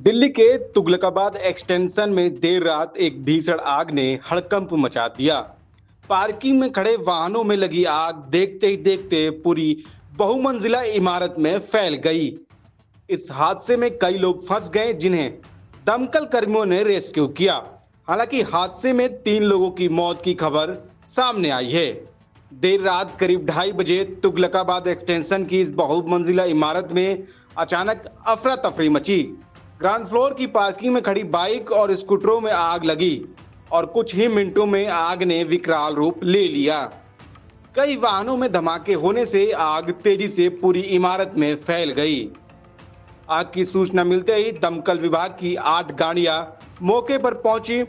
दिल्ली के तुगलकाबाद एक्सटेंशन में देर रात एक भीषण आग ने हड़कंप मचा दिया। पार्किंग में खड़े वाहनों में लगी आग देखते ही देखते पूरी बहुमंजिला इमारत में फैल गई। इस हादसे में कई लोग फंस गए, जिन्हें दमकल कर्मियों ने रेस्क्यू किया। हालांकि हादसे में 3 लोगों की मौत की खबर सामने आई है। देर रात करीब 2:30 बजे तुगलकाबाद एक्सटेंशन की इस बहुमंजिला इमारत में अचानक अफरा तफरी मची। ग्राउंड फ्लोर की पार्किंग में खड़ी बाइक और स्कूटरों में आग लगी और कुछ ही मिनटों में आग ने विकराल रूप ले लिया। कई वाहनों में धमाके होने से आग तेजी से पूरी इमारत में फैल गई। आग की सूचना मिलते ही दमकल विभाग की 8 गाड़ियां मौके पर पहुंची।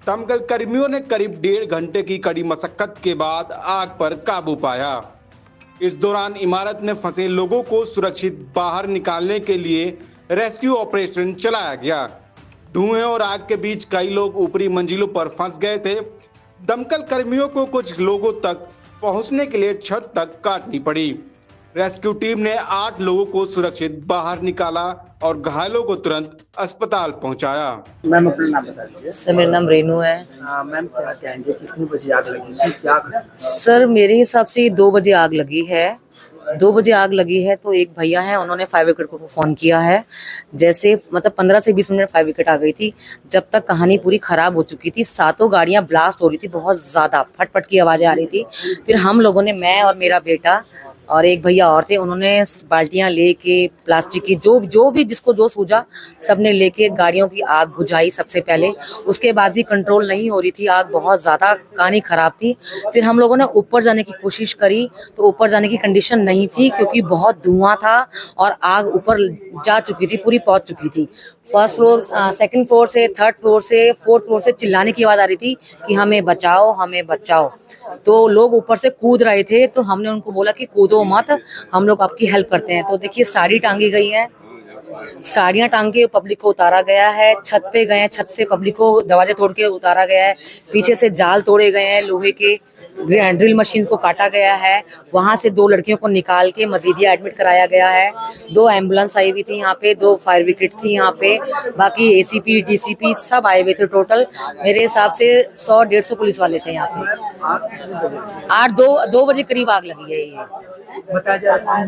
दमकल कर्मियों ने करीब 1.5 घंटे की कड़ी मशक्कत के बाद आग पर काबू पाया। इस दौरान इमारत में फंसे लोगों को सुरक्षित बाहर निकालने के लिए रेस्क्यू ऑपरेशन चलाया गया। धुएं और आग के बीच कई लोग ऊपरी मंजिलों पर फंस गए थे। दमकल कर्मियों को कुछ लोगों तक पहुंचने के लिए छत तक काटनी पड़ी। रेस्क्यू टीम ने 8 लोगों को सुरक्षित बाहर निकाला और घायलों को तुरंत अस्पताल पहुंचाया। मैम अपना नाम बता दीजिए। सर मेरा नाम रेनू है। मैम क्या कहेंगे, कितने बजे आग लगी थी, क्या? सर मेरे हिसाब से 2 बजे आग लगी है। 2 बजे आग लगी है तो एक भैया हैं, उन्होंने फायर ब्रिगेड को फोन किया है। जैसे मतलब 15 से 20 मिनट में फायर ब्रिगेड आ गई थी। जब तक कहानी पूरी खराब हो चुकी थी, 7 गाड़ियां ब्लास्ट हो रही थी, बहुत ज्यादा फटफट की आवाजें आ रही थी। फिर हम लोगों ने, मैं और मेरा बेटा और एक भैया और थे, उन्होंने बाल्टियां लेके प्लास्टिक की जो भी जिसको जो सूझा सबने लेके गाड़ियों की आग बुझाई सबसे पहले। उसके बाद भी कंट्रोल नहीं हो रही थी, आग बहुत ज्यादा कहानी खराब थी। फिर हम लोगों ने ऊपर जाने की कोशिश करी तो ऊपर जाने की कंडीशन नहीं थी, क्योंकि बहुत धुआं था और आग ऊपर जा चुकी थी, पूरी पहुंच चुकी थी। फर्स्ट फ्लोर, सेकंड फ्लोर से, थर्ड फ्लोर से, फोर्थ फ्लोर से चिल्लाने की आवाज आ रही थी कि हमें बचाओ, हमें बचाओ। तो लोग ऊपर से कूद रहे थे, तो हमने उनको बोला कि कूदो मत, हम लोग आपकी हेल्प करते हैं। तो देखिए साड़ी टांगी गई है, साड़ियां टांग के पब्लिक को उतारा गया है। छत पे गए हैं, छत से पब्लिक को दरवाजे तोड़ के उतारा गया है। पीछे से जाल तोड़े गए हैं, लोहे के ड्रिल मशीन को काटा गया है। वहां से 2 लड़कियों को निकाल के मजीदिया एडमिट कराया गया है। 2 एम्बुलेंस आई हुई थी यहाँ पे, 2 फायर ब्रिगेड थी यहाँ पे, बाकी एसीपी डीसीपी सब आए हुए थे। टोटल मेरे हिसाब से 100-150 पुलिस वाले थे यहाँ पे। 2 बजे करीब आग लगी है। ये बताया जा रहा है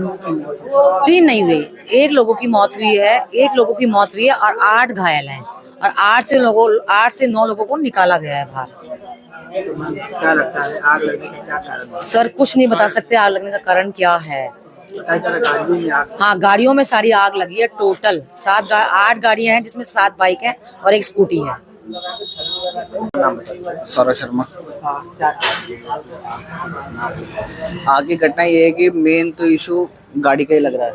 3 नहीं हुए, 1 लोगों की मौत हुई है, 1 लोगों की मौत हुई है और 8 घायल हैं और 8 से 9 लोगों को निकाला गया है बाहर। क्या लगता है आग लगने का क्या कारण है? सर कुछ नहीं बता सकते आग लगने का कारण क्या है। बताया जा रहा है गाड़ियों में आग। हाँ, गाड़ियों में सारी आग लगी है। टोटल 8 गाड़ियां हैं, जिसमें 7 बाइक हैं और 1 स्कूटी है। सौरभ शर्मा। क्या आगे घटना ये है कि मेन तो इशू गाड़ी का ही लग रहा है।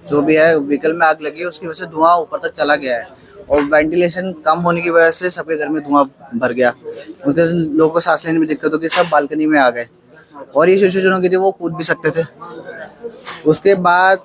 जो भी है व्हीकल में आग लगी है, उसकी वजह से धुआं ऊपर तक चला गया है और वेंटिलेशन कम होने की वजह से सबके घर में धुआं भर गया। उसके लोगों को सांस लेने में दिक्कत होगी, सब बालकनी में आ गए और ये सिचुएशन हो गई थी, वो कूद भी सकते थे। उसके बाद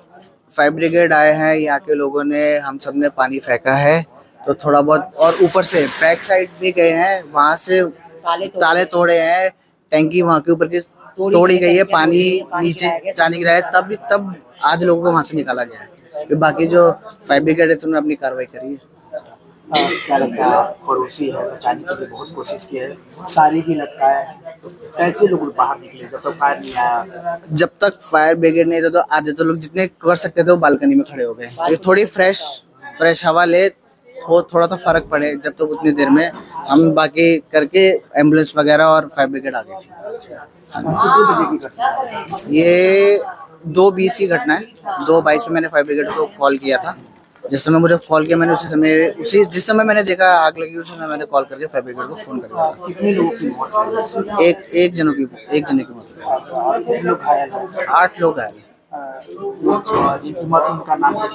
फायर ब्रिगेड आए हैं, यहाँ के लोगों ने, हम सब ने पानी फेंका है तो थोड़ा बहुत, और ऊपर से बैक साइड भी गए हैं, वहाँ से ताले तोड़े हैं, टैंकी वहाँ के ऊपर की तोड़ी गई है, पानी नीचे जाने की रहा है, तब आधे लोगों को वहाँ से निकाला गया है। फिर बाकी जो फायर ब्रिगेड है उन्होंने अपनी कार्रवाई करी है। क्या लगता है, पड़ोसी है, बचाने के लिए बहुत कोशिश की है, सारी भी लगता है, तो कैसे लोग बाहर निकले जब तक फायर नहीं आया? जब तक फायर ब्रिगेड नहीं था तो आधे तो लोग जितने कर सकते थे वो बालकनी में खड़े हो गए। तो थोड़ी फ्रेश हवा ले, थोड़ा तो फर्क पड़े, जब तक उतनी देर में हम बाकी करके एम्बुलेंस वगैरह और फायर ब्रिगेड आ गई थी। कितने बजे की घटना है? ये 2:20 की घटना है। 2:22 में मैंने फायर ब्रिगेड को कॉल किया था। जिस समय मुझे कॉल किया मैंने जिस समय मैंने देखा आग लगी, उस समय मैंने कॉल करके फायर ब्रिगेड को फोन कर दिया। कितने लोगों की मौत हुई? एक जने की मौत हुई। कितने लोग घायल हैं? 8 लोग घायल। जिनकी मौत,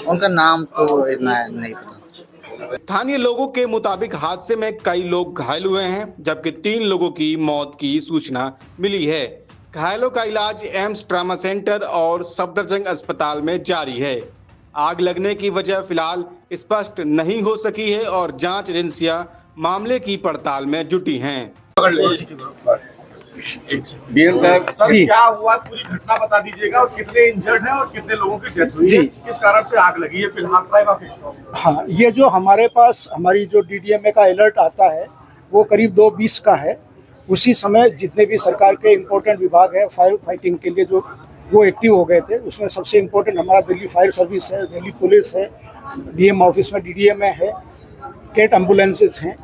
उनका नाम तो इतना नहीं पता। स्थानीय लोगों के मुताबिक हादसे में कई लोग घायल हुए हैं, जबकि 3 लोगों की मौत की सूचना मिली है। घायलों का इलाज एम्स ट्रामा सेंटर और सफदरजंग अस्पताल में जारी है। आग लगने की वजह फिलहाल स्पष्ट नहीं हो सकी है और जांच एजेंसियां मामले की पड़ताल में जुटी हैं। डीएम साहब, सर क्या हुआ, पूरी घटना बता दीजिएगा, और कितने इंजर्ड हैं और कितने लोगों की डेथ हुई है, किस कारण से आग लगी है फिलहाल? हाँ, ये जो हमारे पास हमारी जो डीडीएमए का अलर्ट आता है वो करीब 2:20 का है। उसी समय जितने भी सरकार के इम्पोर्टेंट विभाग है फायर फाइटिंग के लिए जो वो एक्टिव हो गए थे, उसमें सबसे इम्पोर्टेंट हमारा दिल्ली फायर सर्विस है, दिल्ली पुलिस है, डीएम ऑफिस में डीडीएमए है, कैट एम्बुलेंसेस हैं।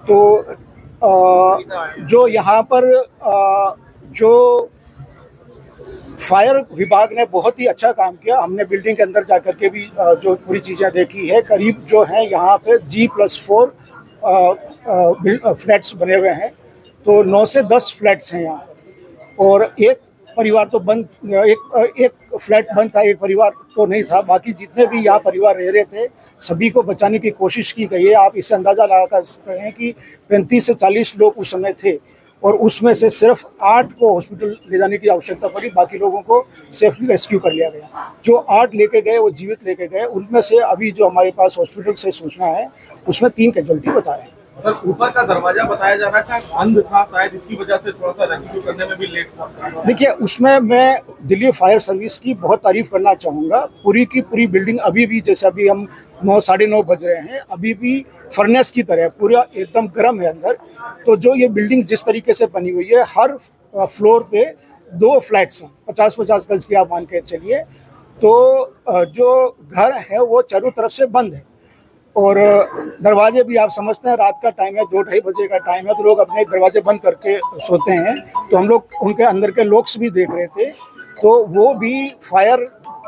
तो जो यहाँ पर जो फायर विभाग ने बहुत ही अच्छा काम किया। हमने बिल्डिंग के अंदर जाकर के भी जो पूरी चीज़ें देखी है। करीब जो है यहाँ पे G+4 फ्लैट्स बने हुए हैं, तो 9 से 10 फ्लैट्स हैं यहाँ, और एक परिवार तो बंद, एक फ्लैट बंद था, एक परिवार तो नहीं था। बाकी जितने भी यहाँ परिवार रह रहे थे सभी को बचाने की कोशिश की गई है। आप इससे अंदाज़ा लगा सकते हैं कि 35 से 40 लोग उस समय थे, और उसमें से सिर्फ 8 को हॉस्पिटल ले जाने की आवश्यकता पड़ी, बाकी लोगों को सेफली रेस्क्यू कर लिया गया। जो 8 लेके गए वो जीवित लेके गए। उनमें से अभी जो हमारे पास हॉस्पिटल से सूचना है उसमें 3 कैजुअल्टी बता रहे हैं। सर, ऊपर का दरवाजा बताया जा रहा था बंद था, शायद इसकी वजह से थोड़ा सा रेस्क्यू करने में भी लेट हुआ। देखिए, उसमें मैं दिल्ली फायर सर्विस की बहुत तारीफ करना चाहूँगा। पूरी की पूरी बिल्डिंग अभी भी, जैसे अभी हम 9 साढ़े 9 बज रहे हैं, अभी भी फर्नेस की तरह पूरा एकदम गर्म है अंदर। तो जो ये बिल्डिंग जिस तरीके से बनी हुई है, हर फ्लोर पे 2 फ्लैट्स हैं, 50-50 गज की आप मान के चलिए। तो जो घर है वो चारों तरफ से बंद है, और दरवाजे भी आप समझते हैं रात का टाइम है, 2-2:30 बजे का टाइम है, तो लोग अपने दरवाजे बंद करके सोते हैं। तो हम लोग उनके अंदर के लॉक्स भी देख रहे थे, तो वो भी फायर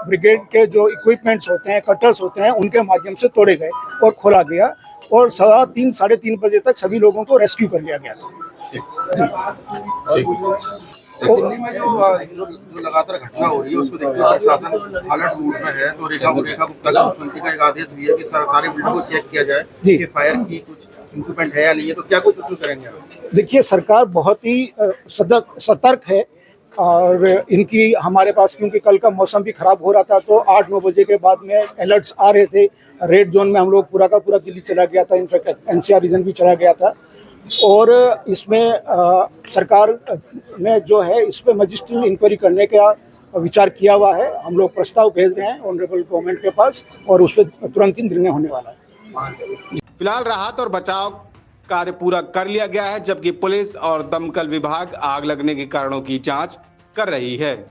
ब्रिगेड के जो इक्विपमेंट्स होते हैं, कटर्स होते हैं, उनके माध्यम से तोड़े गए और खोला गया, और 3:15 साढ़े 3 बजे तक सभी लोगों को रेस्क्यू कर लिया गया था। दिल्ली में जो लगातार घटना हो रही है उसको देखते हुए प्रशासन अलर्ट मोड में है। तो रेखा गुप्ता का मुख्यमंत्री का एक आदेश भी है कि सारी बिल्डिंग को चेक किया जाए कि फायर की कुछ इक्विपमेंट है या नहीं है। तो क्या कुछ उसमें करेंगे? देखिए, सरकार बहुत ही सतर्क है, और इनकी हमारे पास, क्योंकि कल का मौसम भी खराब हो रहा था, तो 8-9 बजे के बाद में अलर्ट्स आ रहे थे। रेड जोन में हम लोग पूरा का पूरा दिल्ली चला गया था, इनफैक्ट एनसीआर रीजन भी चला गया था। और इसमें सरकार ने जो है इस पर मजिस्ट्रियल इंक्वायरी करने का विचार किया हुआ है। हम लोग प्रस्ताव भेज रहे हैं ऑनरेबल गवर्नमेंट के पास, और उस पर तुरंत ही निर्णय होने वाला है। फिलहाल राहत और बचाव कार्य पूरा कर लिया गया है, जबकि पुलिस और दमकल विभाग आग लगने के कारणों की जांच कर रही है।